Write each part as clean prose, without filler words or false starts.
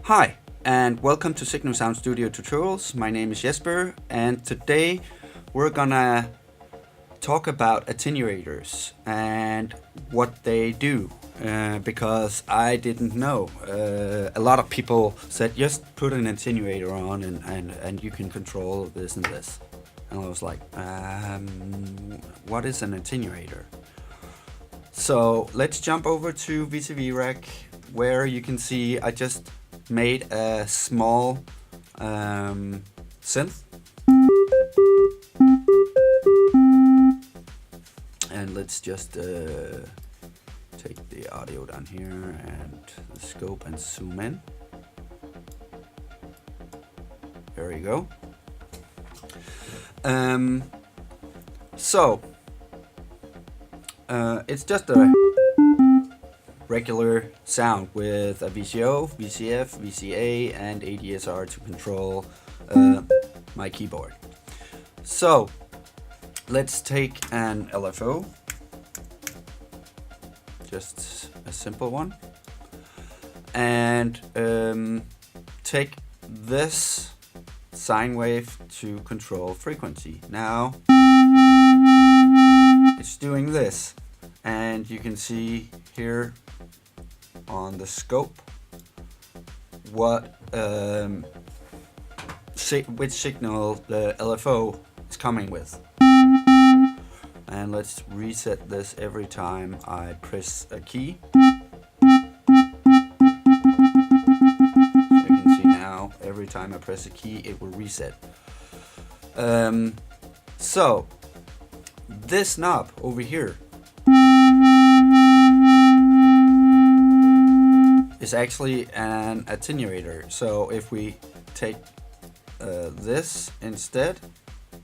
Hi, and welcome to Cigno Sound Studio Tutorials. My name is Jesper, and today we're gonna talk about attenuators and what they do, because I didn't know. A lot of people said just put an attenuator on and you can control this and this. And I was like, what is an attenuator? So let's jump over to VCV-Rack, where you can see I just made a small synth. And let's just take the audio down here and the scope and zoom in. There we go. It's just a regular sound with a VCO, VCF, VCA, and ADSR to control my keyboard. So let's take an LFO, just a simple one, and take this sine wave to control frequency. Now it's doing this, and you can see here on the scope what which signal the LFO is coming with. And let's reset this every time I press a key. So you can see now every time I press a key it will reset. So this knob over here is actually an attenuator. So if we take this instead,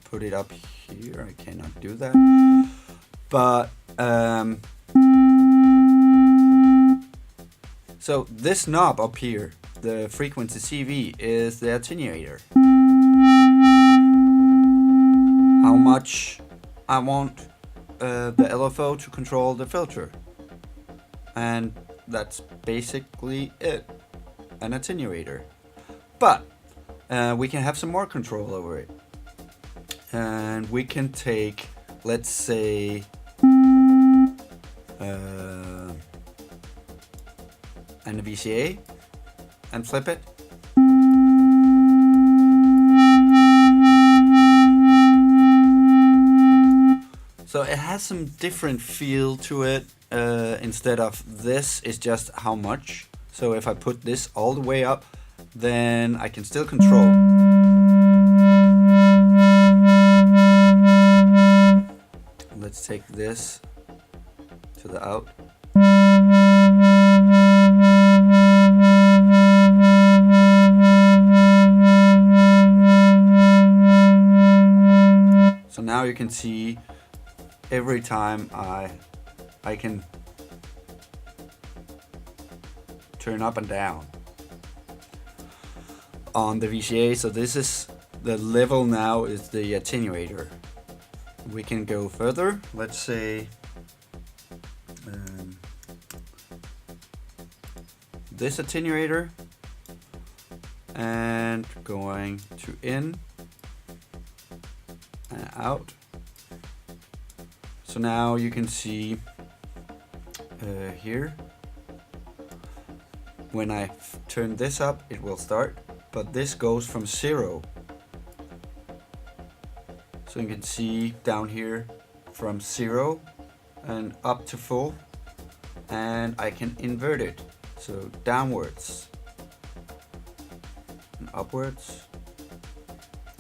put it up here, I cannot do that, but so this knob up here, the frequency CV, is the attenuator. How much I want the LFO to control the filter, and that's basically it, an attenuator. But we can have some more control over it, and we can take, let's say, and a VCA and flip it. So it has some different feel to it. Instead of this is just how much. So if I put this all the way up, then I can still control. Let's take this to the out. So now you can see every time I can turn up and down on the VCA. So this is the level now, is the attenuator. We can go further. Let's say this attenuator, and going to in and out. So now you can see here, when I turn this up it will start, but this goes from 0. So you can see down here from 0 and up to full, and I can invert it, so downwards and upwards,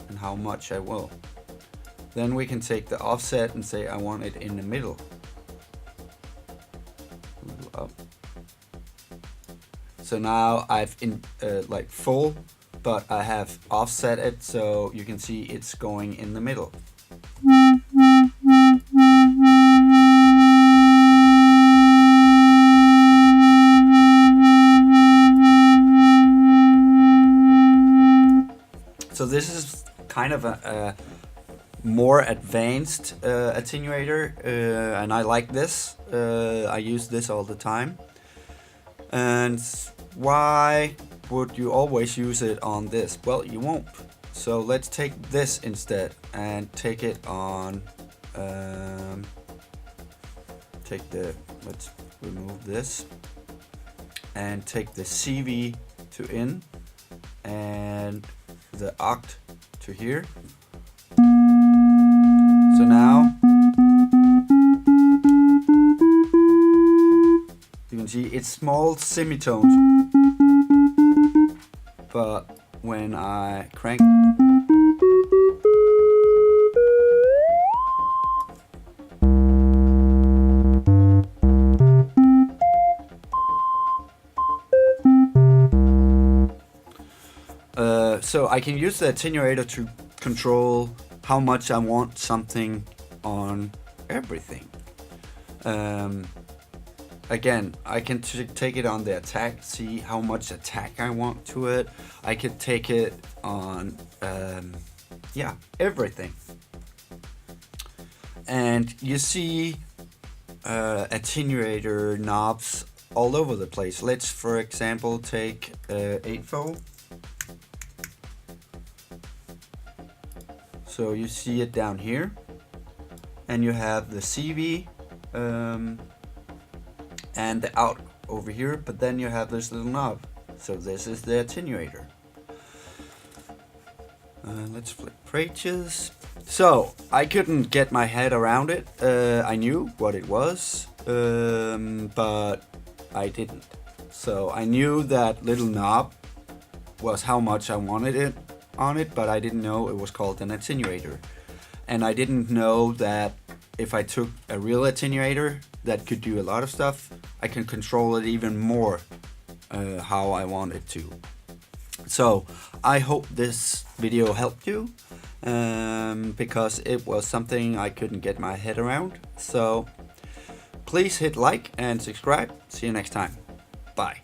and how much I will. Then we can take the offset and say I want it in the middle. A little up. So now I've like full, but I have offset it, so you can see it's going in the middle. So this is kind of a more advanced attenuator, and I like this. I use this all the time. And why would you always use it on this? Well, you won't. So let's take this instead and take it on, let's remove this and take the CV to in and the oct to here. So now you can see it's small semitones, but when I crank so I can use the attenuator to control how much I want something on everything. Again, I can take it on the attack, see how much attack I want to it. I could take it on, yeah, everything. And you see attenuator knobs all over the place. Let's, for example, take 8-fold. So you see it down here, and you have the CV and the out over here, but then you have this little knob. So this is the attenuator. Let's flip pages. So I couldn't get my head around it. I knew what it was, but I didn't. So I knew that little knob was how much I wanted it on it, but I didn't know it was called an attenuator. And I didn't know that if I took a real attenuator that could do a lot of stuff, I can control it even more how I want it to. So I hope this video helped you, because it was something I couldn't get my head around. So please hit like and subscribe. See you next time. Bye.